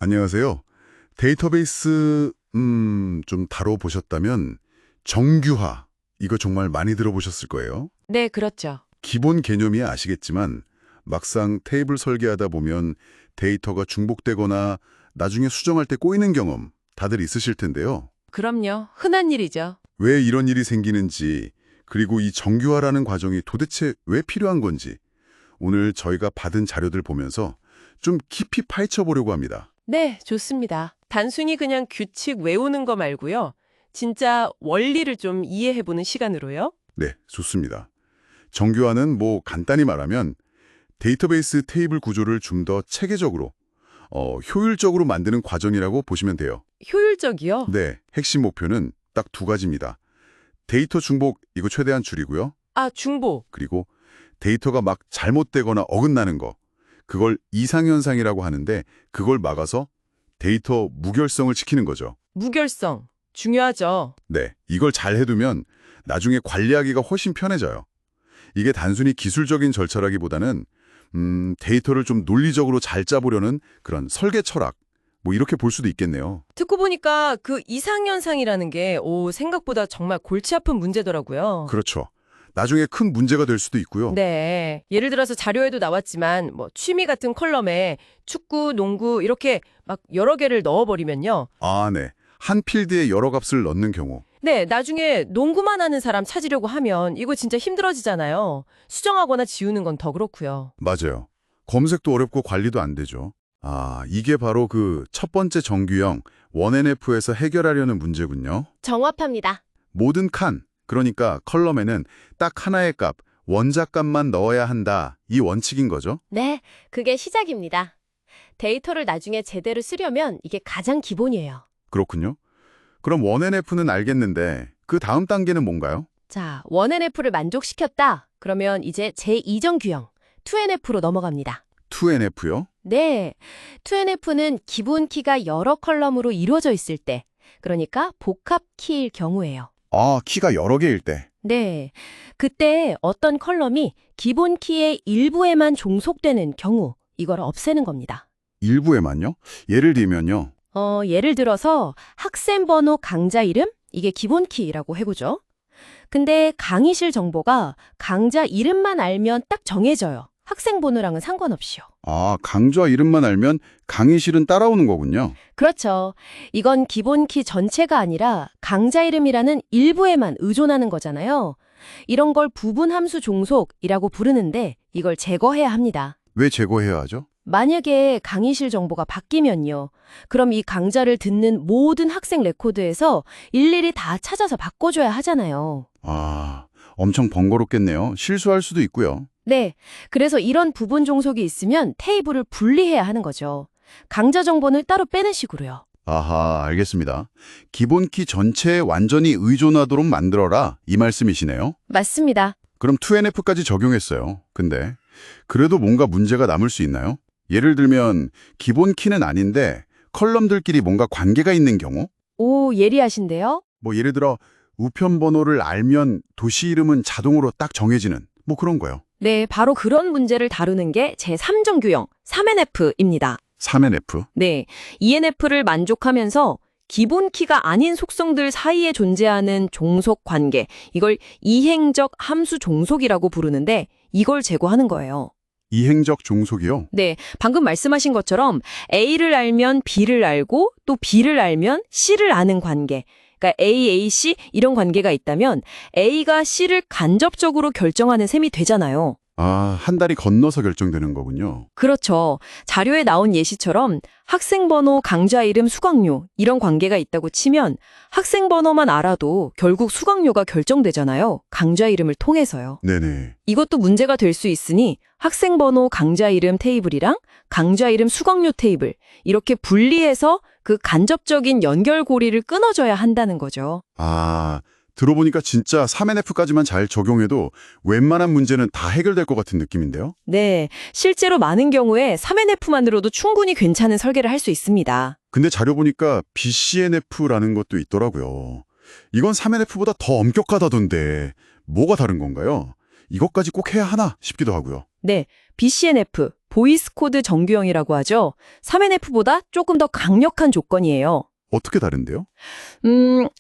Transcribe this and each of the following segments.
안녕하세요. 데이터베이스 좀 다뤄보셨다면 정규화 이거 정말 많이 들어보셨을 거예요. 네, 그렇죠. 기본 개념이야 아시겠지만 막상 테이블 설계하다 보면 데이터가 중복되거나 나중에 수정할 때 꼬이는 경험 다들 있으실 텐데요. 그럼요. 흔한 일이죠. 왜 이런 일이 생기는지 그리고 이 정규화라는 과정이 도대체 왜 필요한 건지 오늘 저희가 받은 자료들 보면서 좀 깊이 파헤쳐 보려고 합니다. 네, 좋습니다. 단순히 그냥 규칙 외우는 거 말고요. 진짜 원리를 좀 이해해보는 시간으로요. 네, 좋습니다. 정규화는 간단히 말하면 데이터베이스 테이블 구조를 좀 더 체계적으로, 효율적으로 만드는 과정이라고 보시면 돼요. 효율적이요? 네, 핵심 목표는 딱 두 가지입니다. 데이터 중복 이거 최대한 줄이고요. 아, 중복. 그리고 데이터가 막 잘못되거나 어긋나는 거, 그걸 이상현상이라고 하는데 그걸 막아서 데이터 무결성을 지키는 거죠. 무결성. 중요하죠. 네, 이걸 잘 해두면 나중에 관리하기가 훨씬 편해져요. 이게 단순히 기술적인 절차라기보다는 데이터를 좀 논리적으로 잘 짜보려는 그런 설계 철학, 이렇게 볼 수도 있겠네요. 듣고 보니까 그 이상현상이라는 게, 생각보다 정말 골치 아픈 문제더라고요. 그렇죠. 나중에 큰 문제가 될 수도 있고요. 네. 예를 들어서 자료에도 나왔지만, 취미 같은 컬럼에 축구, 농구 이렇게 막 여러 개를 넣어버리면요. 아, 네. 한 필드에 여러 값을 넣는 경우. 네, 나중에 농구만 하는 사람 찾으려고 하면 이거 진짜 힘들어지잖아요. 수정하거나 지우는 건 더 그렇고요. 맞아요. 검색도 어렵고 관리도 안 되죠. 아, 이게 바로 그 첫 번째 정규형 1NF에서 해결하려는 문제군요. 정확합니다. 모든 칸, 그러니까 컬럼에는 딱 하나의 값, 원자값만 넣어야 한다. 이 원칙인 거죠. 네, 그게 시작입니다. 데이터를 나중에 제대로 쓰려면 이게 가장 기본이에요. 그렇군요. 그럼 1NF는 알겠는데 그 다음 단계는 뭔가요? 자, 1NF를 만족시켰다. 그러면 이제 제2정 규형, 2NF로 넘어갑니다. 2NF요? 네, 2NF는 기본 키가 여러 컬럼으로 이루어져 있을 때, 그러니까 복합 키일 경우예요. 아, 키가 여러 개일 때. 네, 그때 어떤 컬럼이 기본 키의 일부에만 종속되는 경우, 이걸 없애는 겁니다. 일부에만요? 예를 들면요. 예를 들어서 학생 번호 강자 이름? 이게 기본 키라고 해보죠. 근데 강의실 정보가 강자 이름만 알면 딱 정해져요. 학생 번호랑은 상관없이요. 아, 강좌 이름만 알면 강의실은 따라오는 거군요. 그렇죠. 이건 기본 키 전체가 아니라 강자 이름이라는 일부에만 의존하는 거잖아요. 이런 걸 부분 함수 종속이라고 부르는데 이걸 제거해야 합니다. 왜 제거해야 하죠? 만약에 강의실 정보가 바뀌면요. 그럼 이 강좌를 듣는 모든 학생 레코드에서 일일이 다 찾아서 바꿔줘야 하잖아요. 아, 엄청 번거롭겠네요. 실수할 수도 있고요. 네, 그래서 이런 부분 종속이 있으면 테이블을 분리해야 하는 거죠. 강좌 정보는 따로 빼는 식으로요. 아하, 알겠습니다. 기본 키 전체에 완전히 의존하도록 만들어라 이 말씀이시네요. 맞습니다. 그럼 2NF까지 적용했어요. 근데 그래도 뭔가 문제가 남을 수 있나요? 예를 들면 기본 키는 아닌데 컬럼들끼리 뭔가 관계가 있는 경우? 오, 예리하신데요? 예를 들어 우편 번호를 알면 도시 이름은 자동으로 딱 정해지는 그런 거요. 네, 바로 그런 문제를 다루는 게 제3정 규형, 3NF입니다. 3NF. 네, ENF를 만족하면서 기본 키가 아닌 속성들 사이에 존재하는 종속 관계, 이걸 이행적 함수 종속이라고 부르는데 이걸 제거하는 거예요. 이행적 종속이요? 네, 방금 말씀하신 것처럼 A를 알면 B를 알고 또 B를 알면 C를 아는 관계, 그러니까 A, A, C 이런 관계가 있다면 A가 C를 간접적으로 결정하는 셈이 되잖아요. 아, 한 달이 건너서 결정되는 거군요. 그렇죠. 자료에 나온 예시처럼 학생 번호, 강좌 이름, 수강료 이런 관계가 있다고 치면 학생 번호만 알아도 결국 수강료가 결정되잖아요. 강좌 이름을 통해서요. 네네. 이것도 문제가 될 수 있으니 학생 번호, 강좌 이름 테이블이랑 강좌 이름, 수강료 테이블 이렇게 분리해서 그 간접적인 연결고리를 끊어줘야 한다는 거죠. 아, 들어보니까 진짜 3NF까지만 잘 적용해도 웬만한 문제는 다 해결될 것 같은 느낌인데요? 네, 실제로 많은 경우에 3NF만으로도 충분히 괜찮은 설계를 할 수 있습니다. 근데 자료 보니까 BCNF라는 것도 있더라고요. 이건 3NF보다 더 엄격하다던데 뭐가 다른 건가요? 이것까지 꼭 해야 하나 싶기도 하고요. 네, BCNF, 보이스 코드 정규형이라고 하죠. 3NF보다 조금 더 강력한 조건이에요. 어떻게 다른데요?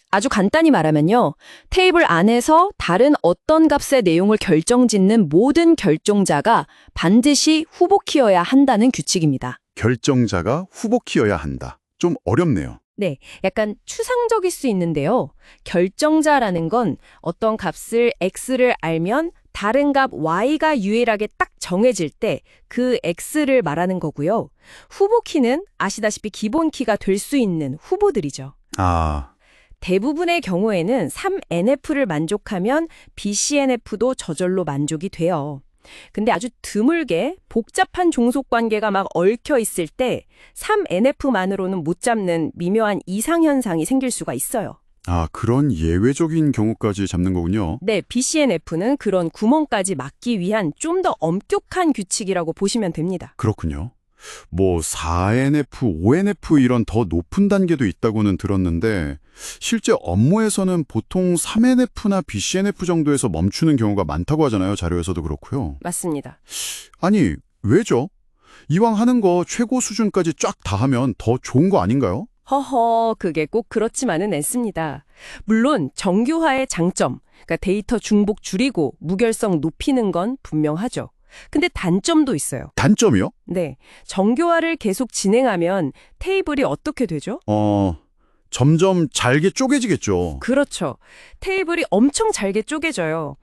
아주 간단히 말하면요. 테이블 안에서 다른 어떤 값의 내용을 결정짓는 모든 결정자가 반드시 후보 키여야 한다는 규칙입니다. 결정자가 후보 키여야 한다. 좀 어렵네요. 네, 약간 추상적일 수 있는데요. 결정자라는 건 어떤 값을 x를 알면 다른 값 y가 유일하게 딱 정해질 때 그 x를 말하는 거고요. 후보 키는 아시다시피 기본 키가 될 수 있는 후보들이죠. 아, 대부분의 경우에는 3NF를 만족하면 BCNF도 저절로 만족이 돼요. 근데 아주 드물게 복잡한 종속 관계가 막 얽혀 있을 때 3NF만으로는 못 잡는 미묘한 이상현상이 생길 수가 있어요. 그런 예외적인 경우까지 잡는 거군요. 네, BCNF는 그런 구멍까지 막기 위한 좀 더 엄격한 규칙이라고 보시면 됩니다. 그렇군요. 뭐 4NF, 5NF 이런 더 높은 단계도 있다고는 들었는데 실제 업무에서는 보통 3NF나 BCNF 정도에서 멈추는 경우가 많다고 하잖아요. 자료에서도 그렇고요. 맞습니다. 아니, 왜죠? 이왕 하는 거 최고 수준까지 쫙 다 하면 더 좋은 거 아닌가요? 허허, 그게 꼭 그렇지만은 않습니다. 물론 정교화의 장점, 그러니까 데이터 중복 줄이고 무결성 높이는 건 분명하죠. 근데 단점도 있어요. 단점이요? 네, 정교화를 계속 진행하면 테이블이 어떻게 되죠? 점점 잘게 쪼개지겠죠. 그렇죠. 테이블이 엄청 잘게 쪼개져요.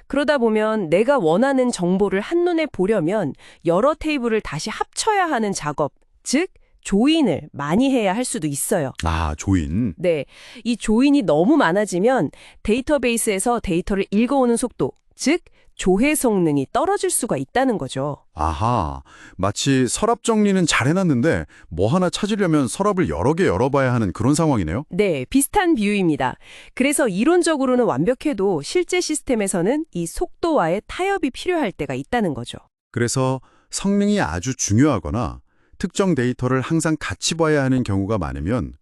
그러다 보면 내가 원하는 정보를 한눈에 보려면 여러 테이블을 다시 합쳐야 하는 작업, 즉 조인을 많이 해야 할 수도 있어요. 조인. 네, 이 조인이 너무 많아지면 데이터베이스에서 데이터를 읽어오는 속도, 즉 조회 성능이 떨어질 수가 있다는 거죠. 아하, 마치 서랍 정리는 잘 해놨는데 뭐 하나 찾으려면 서랍을 여러 개 열어봐야 하는 그런 상황이네요. 네, 비슷한 비유입니다. 그래서 이론적으로는 완벽해도 실제 시스템에서는 이 속도와의 타협이 필요할 때가 있다는 거죠. 그래서 성능이 아주 중요하거나 특정 데이터를 항상 같이 봐야 하는 경우가 많으면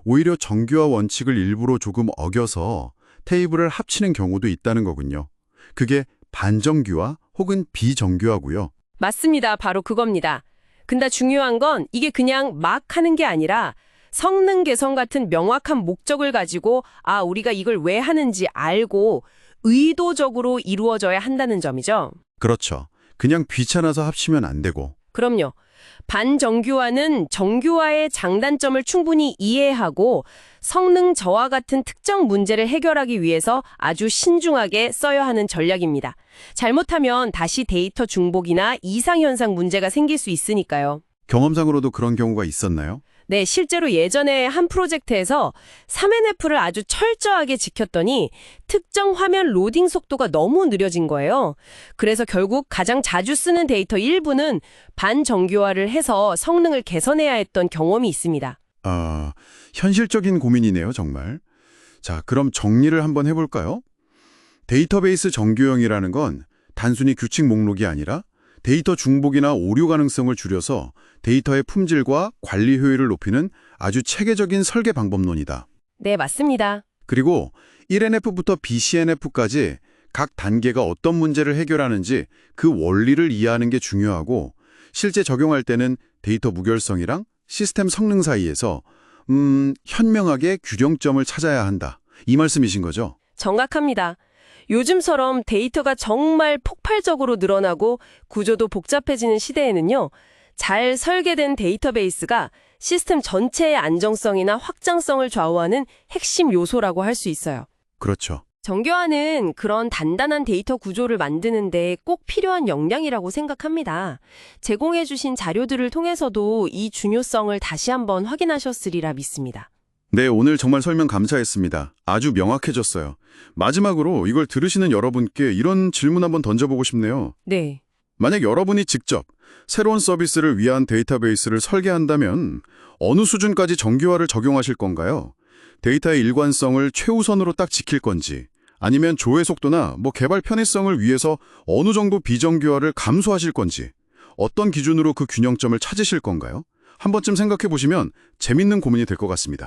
오히려 정규화 원칙을 일부러 조금 어겨서 테이블을 합치는 경우도 있다는 거군요. 그게 반정규화 혹은 비정규화고요. 맞습니다. 바로 그겁니다. 근데 중요한 건 이게 그냥 막 하는 게 아니라 성능 개선 같은 명확한 목적을 가지고 우리가 이걸 왜 하는지 알고 의도적으로 이루어져야 한다는 점이죠. 그렇죠. 그냥 귀찮아서 합치면 안 되고. 그럼요. 반정규화는 정규화의 장단점을 충분히 이해하고 성능 저하 같은 특정 문제를 해결하기 위해서 아주 신중하게 써야 하는 전략입니다. 잘못하면 다시 데이터 중복이나 이상현상 문제가 생길 수 있으니까요. 경험상으로도 그런 경우가 있었나요? 네, 실제로 예전에 한 프로젝트에서 3NF를 아주 철저하게 지켰더니 특정 화면 로딩 속도가 너무 느려진 거예요. 그래서 결국 가장 자주 쓰는 데이터 일부는 반정교화를 해서 성능을 개선해야 했던 경험이 있습니다. 현실적인 고민이네요, 정말. 자, 그럼 정리를 한번 해볼까요? 데이터베이스 정규형이라는 건 단순히 규칙 목록이 아니라 데이터 중복이나 오류 가능성을 줄여서 데이터의 품질과 관리 효율을 높이는 아주 체계적인 설계 방법론이다. 네, 맞습니다. 그리고 1NF부터 BCNF까지 각 단계가 어떤 문제를 해결하는지 그 원리를 이해하는 게 중요하고 실제 적용할 때는 데이터 무결성이랑 시스템 성능 사이에서 현명하게 균형점을 찾아야 한다. 이 말씀이신 거죠? 정확합니다. 요즘처럼 데이터가 정말 폭발적으로 늘어나고 구조도 복잡해지는 시대에는요. 잘 설계된 데이터베이스가 시스템 전체의 안정성이나 확장성을 좌우하는 핵심 요소라고 할 수 있어요. 그렇죠. 정교화는 그런 단단한 데이터 구조를 만드는데 꼭 필요한 역량이라고 생각합니다. 제공해주신 자료들을 통해서도 이 중요성을 다시 한번 확인하셨으리라 믿습니다. 네, 오늘 정말 설명 감사했습니다. 아주 명확해졌어요. 마지막으로 이걸 들으시는 여러분께 이런 질문 한번 던져보고 싶네요. 네. 만약 여러분이 직접 새로운 서비스를 위한 데이터베이스를 설계한다면 어느 수준까지 정규화를 적용하실 건가요? 데이터의 일관성을 최우선으로 딱 지킬 건지 아니면 조회 속도나 개발 편의성을 위해서 어느 정도 비정규화를 감수하실 건지 어떤 기준으로 그 균형점을 찾으실 건가요? 한 번쯤 생각해 보시면 재밌는 고민이 될 것 같습니다.